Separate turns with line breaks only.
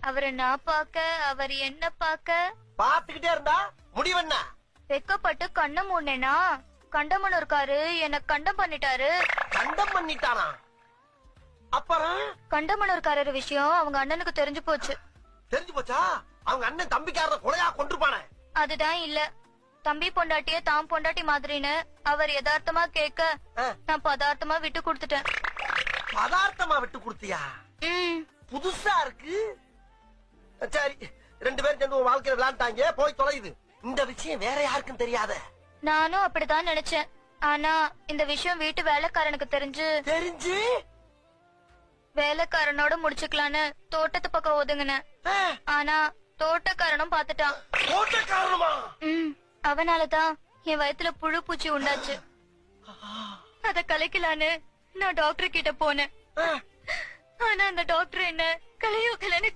அவரை நான் பாக்க, அவர் என்ன பாக்க
பாத்துக்கிட்டே இருந்தா முடிவென்ன?
வெக்கப்பட்டு கண்ண மூடனேனா கண்டமன் இருக்காரு, என்ன கண்டம் பண்ணிட்டாரு.
கண்டம் பண்ணிட்டானா? அப்புறம்
கண்டமனூர்காரர் விஷயம் அவங்க அண்ணனுக்கு தெரிஞ்சு போச்சு.
தெரிஞ்சு போச்சா? அவங்க அண்ணன் தம்பிக்காரத கொலையா கொண்டிருப்பானே.
அதுதான் இல்ல, தம்பி பொண்டாட்டிய தாம் பொண்டாட்டி மாதிரின்னு அவர் யதார்த்தமா கேட்க நான் பதார்த்தமா விட்டு கொடுத்துட்டேன்.
பதார்த்தமா விட்டு கொடுத்தியா? புதுசா இருக்கு. சரி, 2 பேரும் சேர்ந்து உன் வாழ்க்கையில விளையாண்டாங்க, போய் தொலையுது. இந்த விஷயம் வேற யாருக்கும் தெரியாத.
நானும் அப்படிதான் நினைச்சேன். ஆனா இந்த விஷயம் வீட்டு வேலைக்காரனுக்கு தெரிஞ்சு வேலைக்காரனோட முடிச்சுக்கலான்னு தோட்டத்து பக்கம் ஒதுங்கினேன். ஆனா தோட்டக்காரனும் பாத்துட்டான்.
தோட்டக்காரனுமா?
அவனாலதான் என் வயித்துல புழு பூச்சி உண்டாச்சு. அத கலைக்கலான்னு நான் டாக்டர் கிட்ட போனேன். ஆனா அந்த டாக்டர் என்ன கலையோ கலைன்னு